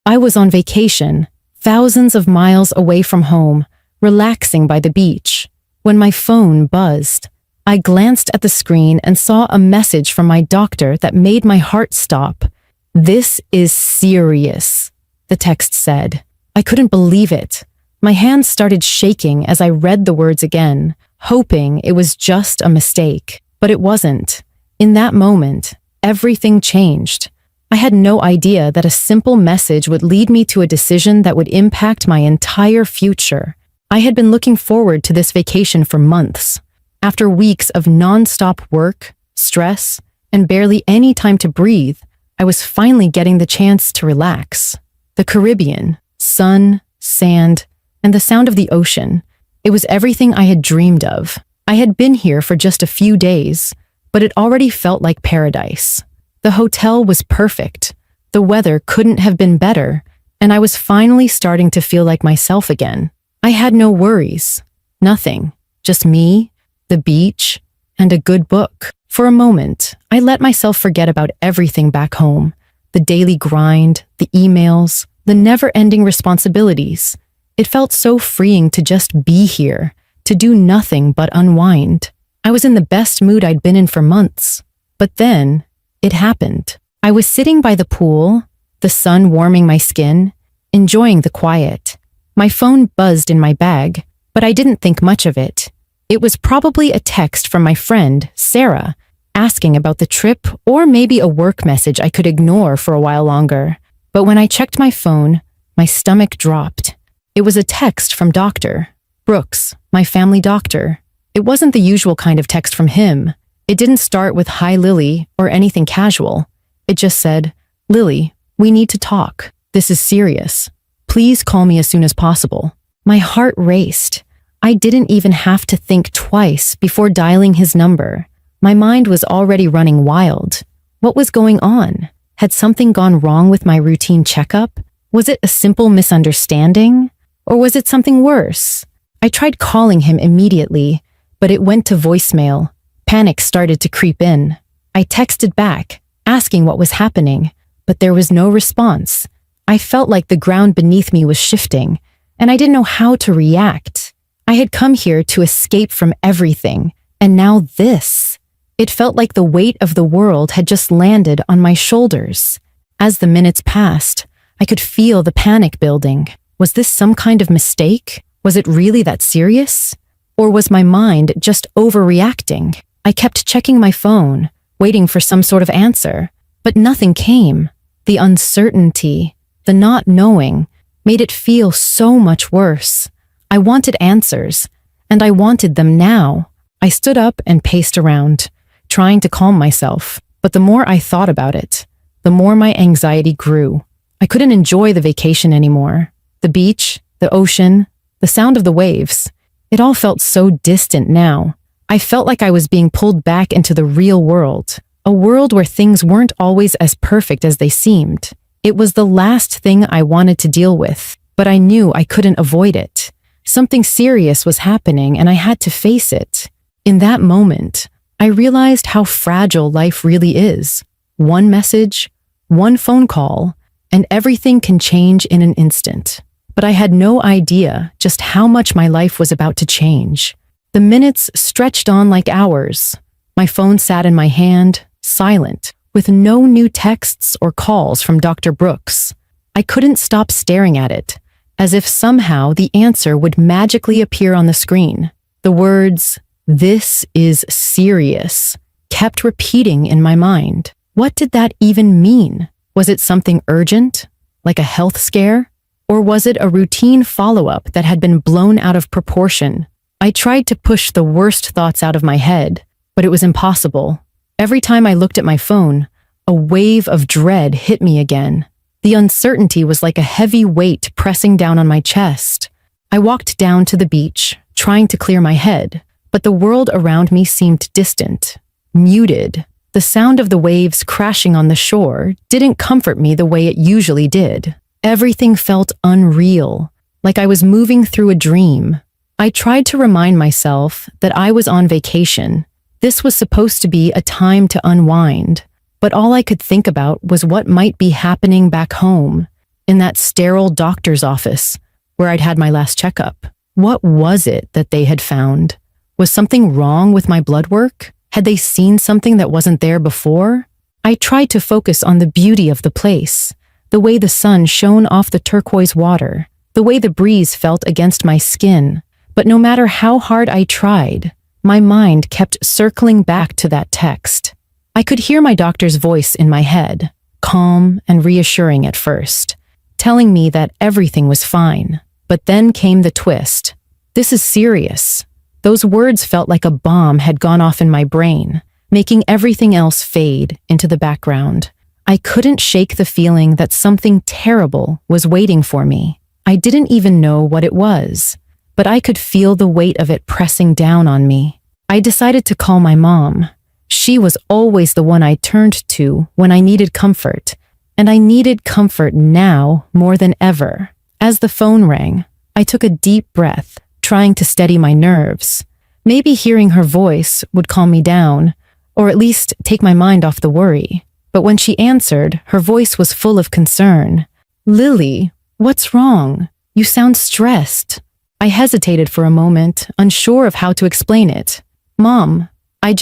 I was on vacation, thousands of miles away from home, relaxing by the beach, when my phone buzzed. I glanced at the screen and saw a message from my doctor that made my heart stop. "This is serious," the text said. I couldn't believe it. My hands started shaking as I read the words again, hoping it was just a mistake. But it wasn't. In that moment, everything changed. I had no idea that a simple message would lead me to a decision that would impact my entire future. I had been looking forward to this vacation for months. After weeks of non-stop work, stress, and barely any time to breathe, I was finally getting the chance to relax. The Caribbean, sun, sand, and the sound of the ocean. It was everything I had dreamed of. I had been here for just a few days, but it already felt like paradise. The hotel was perfect. The weather couldn't have been better, and I was finally starting to feel like myself again. I had no worries. Nothing. Just me, the beach, and a good book. For a moment, I let myself forget about everything back home. The daily grind, the emails, the never-ending responsibilities. It felt so freeing to just be here, to do nothing but unwind. I was in the best mood I'd been in for months. But then, it happened. I was sitting by the pool, the sun warming my skin, enjoying the quiet. My phone buzzed in my bag, but I didn't think much of it. It was probably a text from my friend, Sarah, asking about the trip or maybe a work message I could ignore for a while longer. But when I checked my phone, my stomach dropped. It was a text from Dr. Brooks, my family doctor. It wasn't the usual kind of text from him. It didn't start with "Hi, Lily" or anything casual. It just said, "Lily, we need to talk. This is serious. Please call me as soon as possible." My heart raced. I didn't even have to think twice before dialing his number. My mind was already running wild. What was going on? Had something gone wrong with my routine checkup? Was it a simple misunderstanding? Or was it something worse? I tried calling him immediately, but it went to voicemail. Panic started to creep in. I texted back, asking what was happening, but there was no response. I felt like the ground beneath me was shifting, and I didn't know how to react. I had come here to escape from everything, and now this. It felt like the weight of the world had just landed on my shoulders. As the minutes passed, I could feel the panic building. Was this some kind of mistake? Was it really that serious? Or was my mind just overreacting? I kept checking my phone, waiting for some sort of answer, but nothing came. The uncertainty, the not knowing, made it feel so much worse. I wanted answers, and I wanted them now. I stood up and paced around, trying to calm myself, but the more I thought about it, the more my anxiety grew. I couldn't enjoy the vacation anymore. The beach, the ocean, the sound of the waves. It all felt so distant now. I felt like I was being pulled back into the real world, a world where things weren't always as perfect as they seemed. It was the last thing I wanted to deal with, but I knew I couldn't avoid it. Something serious was happening and I had to face it. In that moment, I realized how fragile life really is. One message, one phone call, and everything can change in an instant. But I had no idea just how much my life was about to change. The minutes stretched on like hours. My phone sat in my hand, silent, with no new texts or calls from Dr. Brooks. I couldn't stop staring at it, as if somehow the answer would magically appear on the screen. The words, "This is serious," kept repeating in my mind. What did that even mean? Was it something urgent, like a health scare? Or was it a routine follow-up that had been blown out of proportion? I tried to push the worst thoughts out of my head, but it was impossible. Every time I looked at my phone, a wave of dread hit me again. The uncertainty was like a heavy weight pressing down on my chest. I walked down to the beach, trying to clear my head, but the world around me seemed distant, muted. The sound of the waves crashing on the shore didn't comfort me the way it usually did. Everything felt unreal, like I was moving through a dream. I tried to remind myself that I was on vacation. This was supposed to be a time to unwind, but all I could think about was what might be happening back home. in that sterile doctor's office where I'd had my last checkup. What was it that they had found? Was something wrong with my blood work? Had they seen something that wasn't there before? I tried to focus on the beauty of the place, the way the sun shone off the turquoise water, the way the breeze felt against my skin. But no matter how hard I tried, my mind kept circling back to that text. I could hear my doctor's voice in my head, calm and reassuring at first, telling me that everything was fine. But then came the twist. This is serious. Those words felt like a bomb had gone off in my brain, making everything else fade into the background. I couldn't shake the feeling that something terrible was waiting for me. I didn't even know what it was, but I could feel the weight of it pressing down on me. I decided to call my mom. She was always the one I turned to when I needed comfort, and I needed comfort now more than ever. As the phone rang, I took a deep breath, trying to steady my nerves. Maybe hearing her voice would calm me down, or at least take my mind off the worry. But when she answered, her voice was full of concern. "Lily, what's wrong? You sound stressed." I hesitated for a moment, unsure of how to explain it. "Mom, I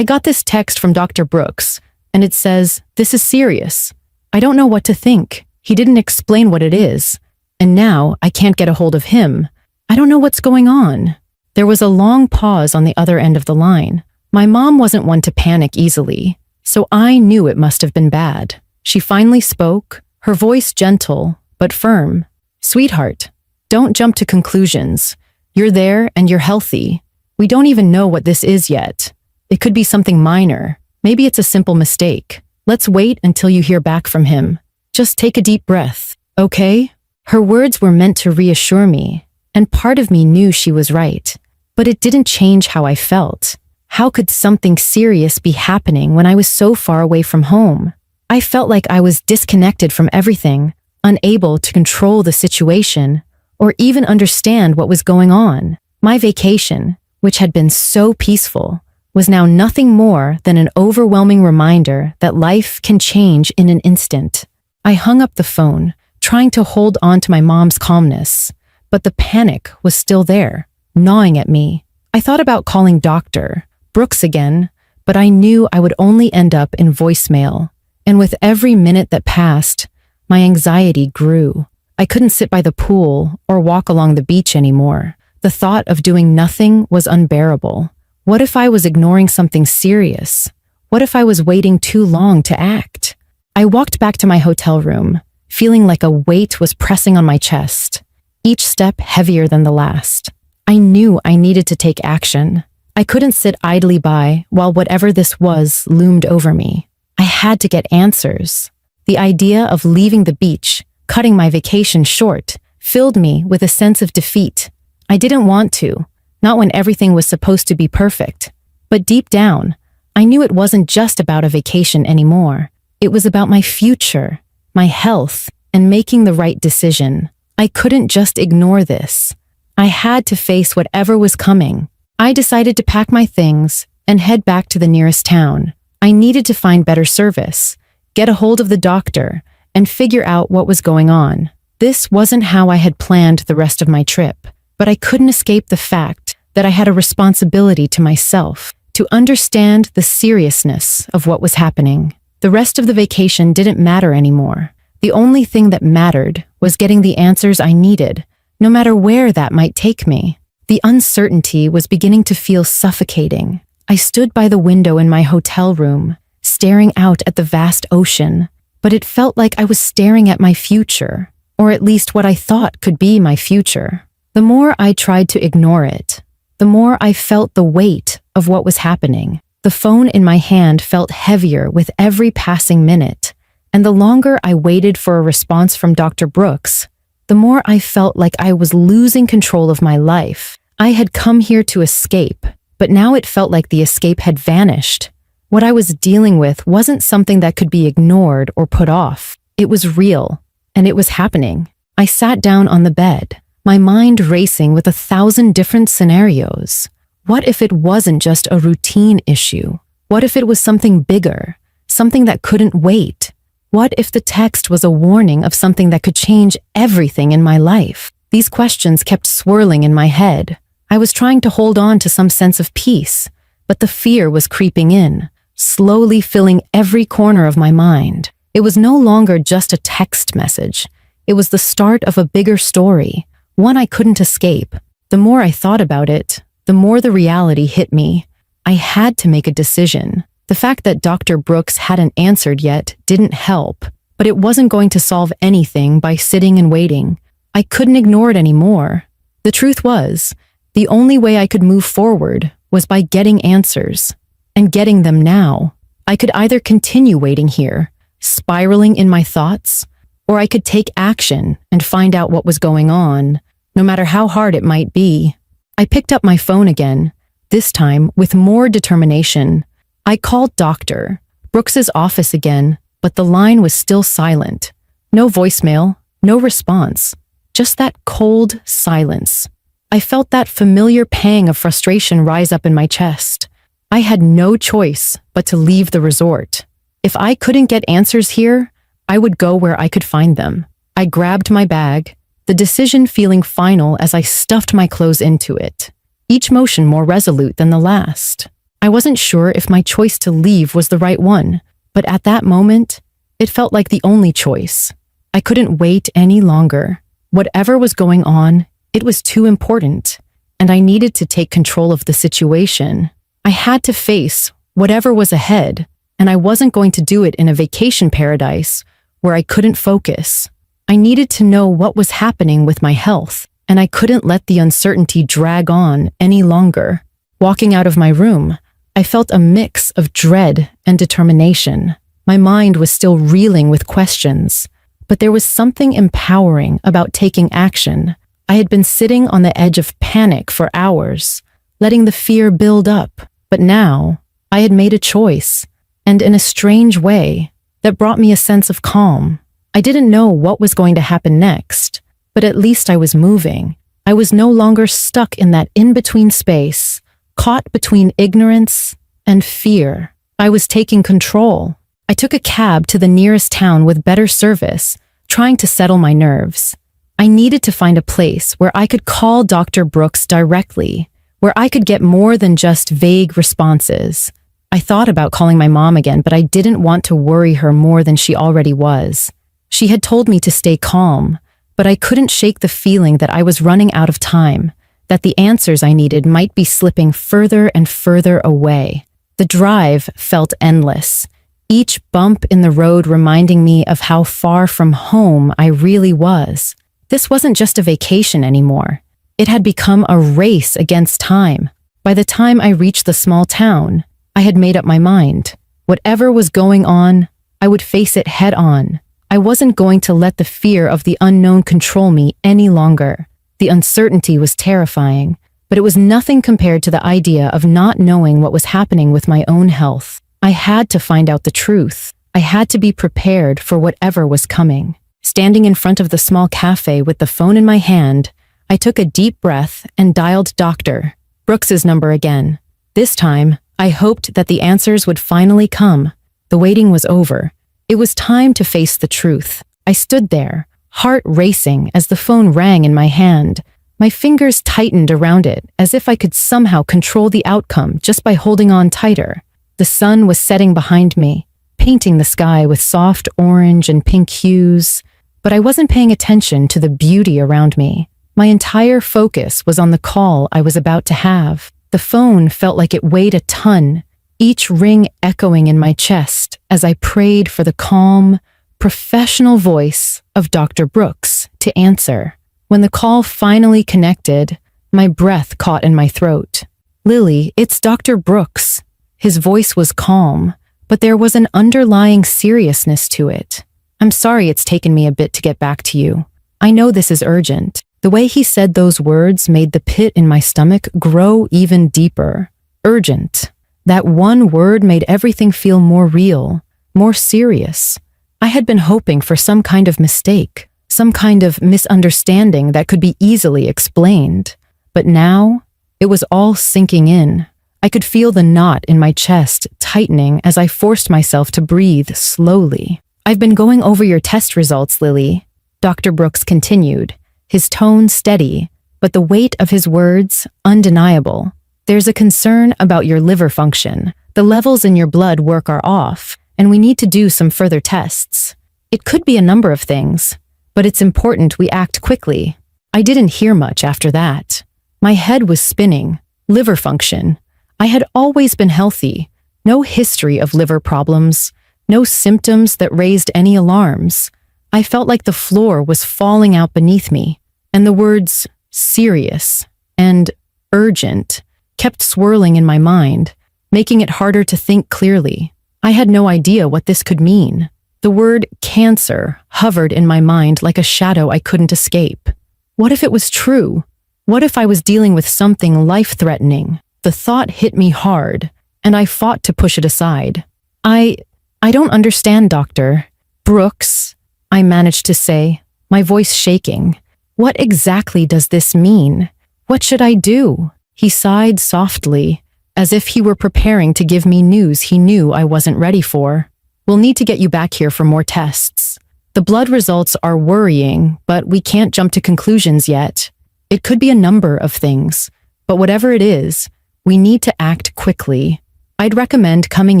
got this text from Dr. Brooks, and it says, 'This is serious.' I don't know what to think. He didn't explain what it is, and now I can't get a hold of him. I don't know what's going on." There was a long pause on the other end of the line. My mom wasn't one to panic easily, so I knew it must have been bad. She finally spoke, her voice gentle but firm. "Sweetheart, don't jump to conclusions. You're there and you're healthy. We don't even know what this is yet. It could be something minor. Maybe it's a simple mistake. Let's wait until you hear back from him. Just take a deep breath, okay?" Her words were meant to reassure me, and part of me knew she was right. But it didn't change how I felt. How could something serious be happening when I was so far away from home? I felt like I was disconnected from everything, unable to control the situation, or even understand what was going on. My vacation, which had been so peaceful, was now nothing more than an overwhelming reminder that life can change in an instant. I hung up the phone, trying to hold on to my mom's calmness, but the panic was still there, gnawing at me. I thought about calling Dr. Brooks again, but I knew I would only end up in voicemail. And with every minute that passed, my anxiety grew. I couldn't sit by the pool or walk along the beach anymore. The thought of doing nothing was unbearable. What if I was ignoring something serious? What if I was waiting too long to act? I walked back to my hotel room, feeling like a weight was pressing on my chest, each step heavier than the last. I knew I needed to take action. I couldn't sit idly by while whatever this was loomed over me. I had to get answers. The idea of leaving the beach, cutting my vacation short, filled me with a sense of defeat. I didn't want to, not when everything was supposed to be perfect. But deep down, I knew it wasn't just about a vacation anymore. It was about my future, my health, and making the right decision. I couldn't just ignore this. I had to face whatever was coming. I decided to pack my things and head back to the nearest town. I needed to find better service, get a hold of the doctor, and figure out what was going on. This wasn't how I had planned the rest of my trip, but I couldn't escape the fact that I had a responsibility to myself to understand the seriousness of what was happening. The rest of the vacation didn't matter anymore. The only thing that mattered was getting the answers I needed, no matter where that might take me. The uncertainty was beginning to feel suffocating. I stood by the window in my hotel room, staring out at the vast ocean, but it felt like I was staring at my future, or at least what I thought could be my future. The more I tried to ignore it, the more I felt the weight of what was happening. The phone in my hand felt heavier with every passing minute, and the longer I waited for a response from Dr. Brooks, the more I felt like I was losing control of my life. I had come here to escape, but now it felt like the escape had vanished. What I was dealing with wasn't something that could be ignored or put off. It was real, and it was happening. I sat down on the bed, my mind racing with 1,000 different scenarios. What if it wasn't just a routine issue? What if it was something bigger, something that couldn't wait? What if the text was a warning of something that could change everything in my life? These questions kept swirling in my head. I was trying to hold on to some sense of peace, but the fear was creeping in, slowly filling every corner of my mind. It was no longer just a text message. It was the start of a bigger story, one I couldn't escape. The more I thought about it, the more the reality hit me. I had to make a decision. The fact that Dr. Brooks hadn't answered yet didn't help, but it wasn't going to solve anything by sitting and waiting. I couldn't ignore it anymore. The truth was, the only way I could move forward was by getting answers, and getting them now. I could either continue waiting here, spiraling in my thoughts, or I could take action and find out what was going on, no matter how hard it might be. I picked up my phone again, this time with more determination. I called Dr. Brooks's office again, but the line was still silent. No voicemail, no response, just that cold silence. I felt that familiar pang of frustration rise up in my chest. I had no choice but to leave the resort. If I couldn't get answers here, I would go where I could find them. I grabbed my bag, the decision feeling final as I stuffed my clothes into it, each motion more resolute than the last. I wasn't sure if my choice to leave was the right one, but at that moment, it felt like the only choice. I couldn't wait any longer. Whatever was going on, it was too important, and I needed to take control of the situation. I had to face whatever was ahead, and I wasn't going to do it in a vacation paradise where I couldn't focus. I needed to know what was happening with my health, and I couldn't let the uncertainty drag on any longer. Walking out of my room, I felt a mix of dread and determination. My mind was still reeling with questions, but there was something empowering about taking action. I had been sitting on the edge of panic for hours, letting the fear build up, but now I had made a choice, and in a strange way, that brought me a sense of calm. I didn't know what was going to happen next, but at least I was moving. I was no longer stuck in that in-between space, caught between ignorance and fear. I was taking control. I took a cab to the nearest town with better service, trying to settle my nerves. I needed to find a place where I could call Dr. Brooks directly, where I could get more than just vague responses. I thought about calling my mom again, but I didn't want to worry her more than she already was. She had told me to stay calm, but I couldn't shake the feeling that I was running out of time, that the answers I needed might be slipping further and further away. The drive felt endless, each bump in the road reminding me of how far from home I really was. This wasn't just a vacation anymore. It had become a race against time. By the time I reached the small town, I had made up my mind. Whatever was going on, I would face it head on. I wasn't going to let the fear of the unknown control me any longer. The uncertainty was terrifying, but it was nothing compared to the idea of not knowing what was happening with my own health. I had to find out the truth. I had to be prepared for whatever was coming. Standing in front of the small cafe with the phone in my hand, I took a deep breath and dialed Dr. Brooks's number again. This time, I hoped that the answers would finally come. The waiting was over. It was time to face the truth. I stood there, heart racing as the phone rang in my hand. My fingers tightened around it as if I could somehow control the outcome just by holding on tighter. The sun was setting behind me, painting the sky with soft orange and pink hues, but I wasn't paying attention to the beauty around me. My entire focus was on the call I was about to have. The phone felt like it weighed a ton, each ring echoing in my chest as I prayed for the calm, professional voice of Dr. Brooks to answer. When the call finally connected, my breath caught in my throat. "Lily, it's Dr. Brooks." His voice was calm, but there was an underlying seriousness to it. "I'm sorry it's taken me a bit to get back to you. I know this is urgent." The way he said those words made the pit in my stomach grow even deeper. Urgent. That one word made everything feel more real, more serious. I had been hoping for some kind of mistake, some kind of misunderstanding that could be easily explained. But now, it was all sinking in. I could feel the knot in my chest tightening as I forced myself to breathe slowly. I've been going over your test results, Lily. Dr. Brooks continued, his tone steady, but the weight of his words undeniable. There's a concern about your liver function. The levels in your blood work are off, and we need to do some further tests. It could be a number of things, but it's important we act quickly. I didn't hear much after that. My head was spinning. Liver function. I had always been healthy. No history of liver problems. No symptoms that raised any alarms. I felt like the floor was falling out beneath me, and the words serious and urgent kept swirling in my mind, making it harder to think clearly. I had no idea what this could mean. The word cancer hovered in my mind like a shadow I couldn't escape. What if it was true? What if I was dealing with something life-threatening? The thought hit me hard, and I fought to push it aside. I don't understand, Dr. Brooks, I managed to say, my voice shaking. What exactly does this mean? What should I do? He sighed softly, as if he were preparing to give me news he knew I wasn't ready for. We'll need to get you back here for more tests. The blood results are worrying, but we can't jump to conclusions yet. It could be a number of things, but whatever it is, we need to act quickly. I'd recommend coming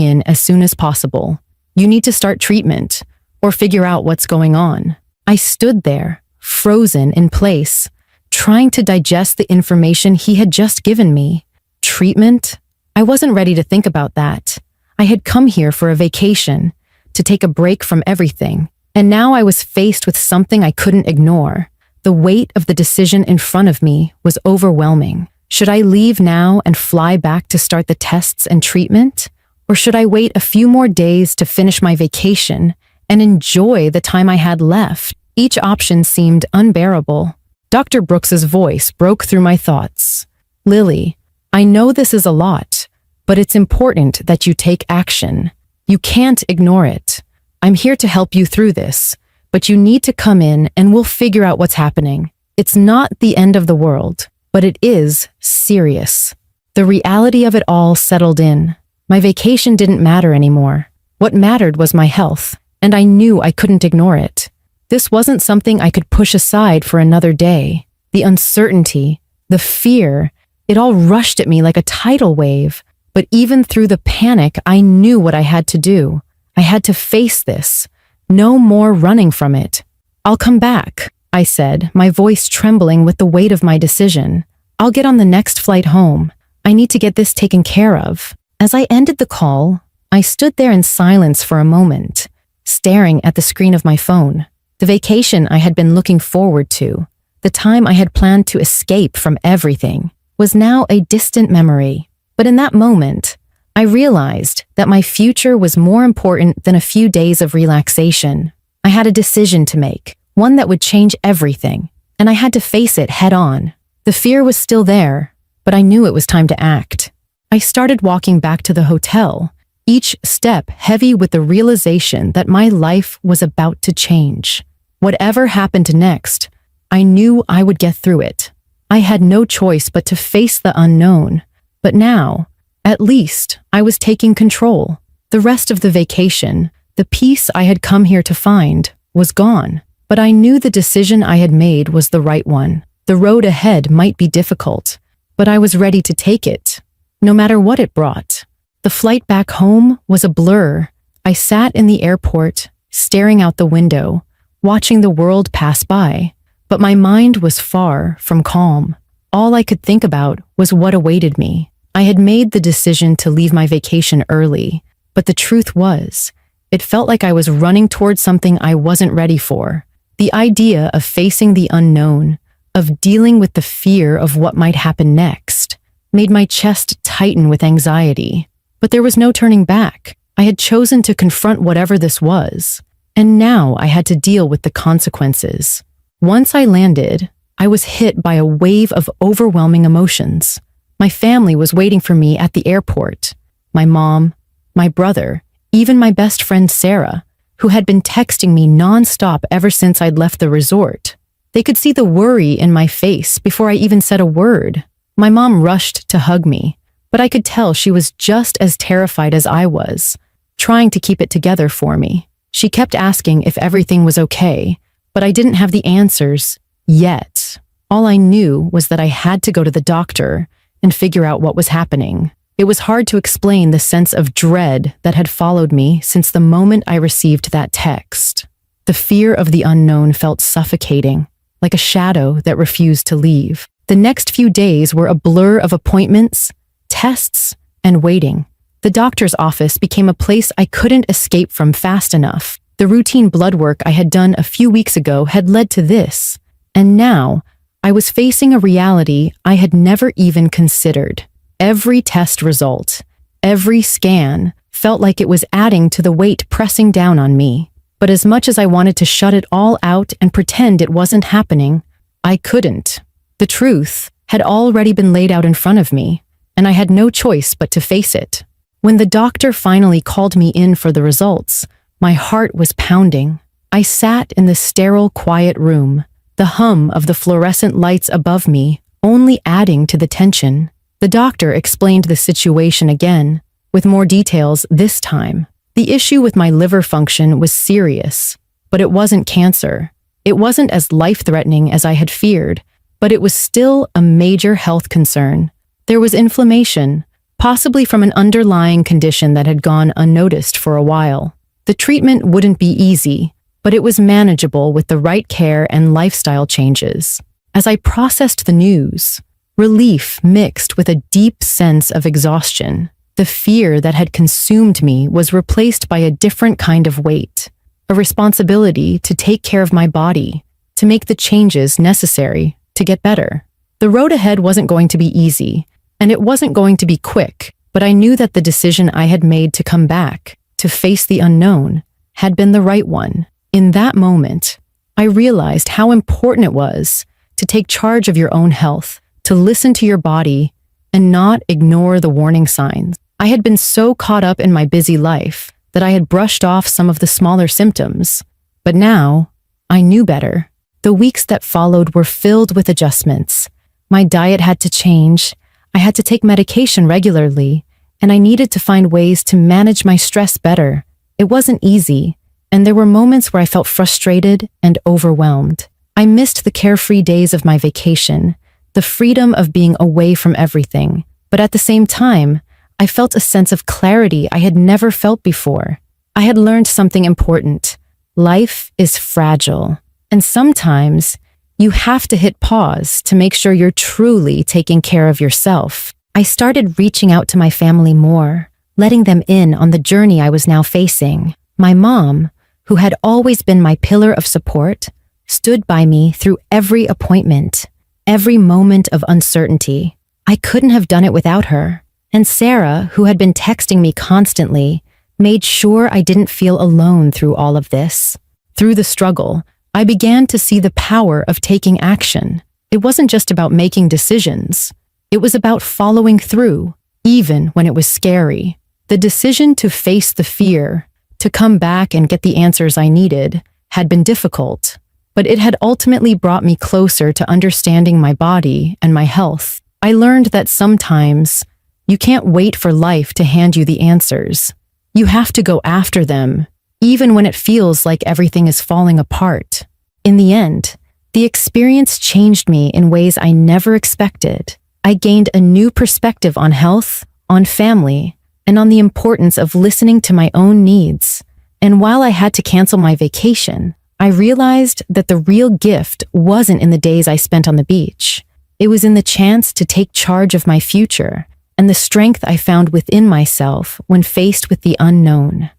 in as soon as possible. You need to start treatment, or figure out what's going on. I stood there, frozen in place, trying to digest the information he had just given me. Treatment? I wasn't ready to think about that. I had come here for a vacation, to take a break from everything, and now I was faced with something I couldn't ignore. The weight of the decision in front of me was overwhelming. Should I leave now and fly back to start the tests and treatment? Or should I wait a few more days to finish my vacation and enjoy the time I had left? Each option seemed unbearable. Dr. Brooks's voice broke through my thoughts. Lily, I know this is a lot, but it's important that you take action. You can't ignore it. I'm here to help you through this, but you need to come in and we'll figure out what's happening. It's not the end of the world, but it is serious. The reality of it all settled in. My vacation didn't matter anymore. What mattered was my health, and I knew I couldn't ignore it. This wasn't something I could push aside for another day. The uncertainty, the fear, it all rushed at me like a tidal wave. But even through the panic, I knew what I had to do. I had to face this. No more running from it. I'll come back, I said, my voice trembling with the weight of my decision. I'll get on the next flight home. I need to get this taken care of. As I ended the call, I stood there in silence for a moment, staring at the screen of my phone. The vacation I had been looking forward to, the time I had planned to escape from everything, was now a distant memory. But in that moment, I realized that my future was more important than a few days of relaxation. I had a decision to make, one that would change everything, and I had to face it head on. The fear was still there, but I knew it was time to act. I started walking back to the hotel, each step heavy with the realization that my life was about to change. Whatever happened next, I knew I would get through it. I had no choice but to face the unknown. But now, at least, I was taking control. The rest of the vacation, the peace I had come here to find, was gone. But I knew the decision I had made was the right one. The road ahead might be difficult, but I was ready to take it, no matter what it brought. The flight back home was a blur. I sat in the airport, staring out the window, watching the world pass by. But my mind was far from calm. All I could think about was what awaited me. I had made the decision to leave my vacation early, but the truth was, it felt like I was running towards something I wasn't ready for. The idea of facing the unknown, of dealing with the fear of what might happen next, made my chest tighten with anxiety. But there was no turning back. I had chosen to confront whatever this was, and now I had to deal with the consequences. Once I landed, I was hit by a wave of overwhelming emotions. My family was waiting for me at the airport. My mom, my brother, even my best friend Sarah, who had been texting me nonstop ever since I'd left the resort. They could see the worry in my face before I even said a word. My mom rushed to hug me, but I could tell she was just as terrified as I was, trying to keep it together for me. She kept asking if everything was okay, but I didn't have the answers yet. All I knew was that I had to go to the doctor and figure out what was happening. It was hard to explain the sense of dread that had followed me since the moment I received that text. The fear of the unknown felt suffocating, like a shadow that refused to leave. The next few days were a blur of appointments, tests, and waiting. The doctor's office became a place I couldn't escape from fast enough. The routine blood work I had done a few weeks ago had led to this, and now I was facing a reality I had never even considered. Every test result, every scan, felt like it was adding to the weight pressing down on me. But as much as I wanted to shut it all out and pretend it wasn't happening, I couldn't. The truth had already been laid out in front of me, and I had no choice but to face it. When the doctor finally called me in for the results, my heart was pounding. I sat in the sterile, quiet room, the hum of the fluorescent lights above me only adding to the tension. The doctor explained the situation again, with more details this time. The issue with my liver function was serious, but it wasn't cancer. It wasn't as life-threatening as I had feared, but it was still a major health concern. There was inflammation, possibly from an underlying condition that had gone unnoticed for a while. The treatment wouldn't be easy, but it was manageable with the right care and lifestyle changes. As I processed the news, relief mixed with a deep sense of exhaustion. The fear that had consumed me was replaced by a different kind of weight, a responsibility to take care of my body, to make the changes necessary to get better. The road ahead wasn't going to be easy, and it wasn't going to be quick, but I knew that the decision I had made to come back, to face the unknown, had been the right one. In that moment, I realized how important it was to take charge of your own health, to listen to your body, and not ignore the warning signs. I had been so caught up in my busy life that I had brushed off some of the smaller symptoms, but now I knew better. The weeks that followed were filled with adjustments. My diet had to change, I had to take medication regularly, and I needed to find ways to manage my stress better. It wasn't easy, and there were moments where I felt frustrated and overwhelmed. I missed the carefree days of my vacation, the freedom of being away from everything, but at the same time, I felt a sense of clarity I had never felt before. I had learned something important. Life is fragile, and sometimes you have to hit pause to make sure you're truly taking care of yourself. I started reaching out to my family more, letting them in on the journey I was now facing. My mom, who had always been my pillar of support, stood by me through every appointment, every moment of uncertainty. I couldn't have done it without her. And Sarah, who had been texting me constantly, made sure I didn't feel alone through all of this. Through the struggle, I began to see the power of taking action. It wasn't just about making decisions. It was about following through, even when it was scary. The decision to face the fear, to come back and get the answers I needed, had been difficult, but it had ultimately brought me closer to understanding my body and my health. I learned that sometimes you can't wait for life to hand you the answers. You have to go after them, even when it feels like everything is falling apart. In the end, the experience changed me in ways I never expected. I gained a new perspective on health, on family, and on the importance of listening to my own needs. And while I had to cancel my vacation, I realized that the real gift wasn't in the days I spent on the beach. It was in the chance to take charge of my future and the strength I found within myself when faced with the unknown.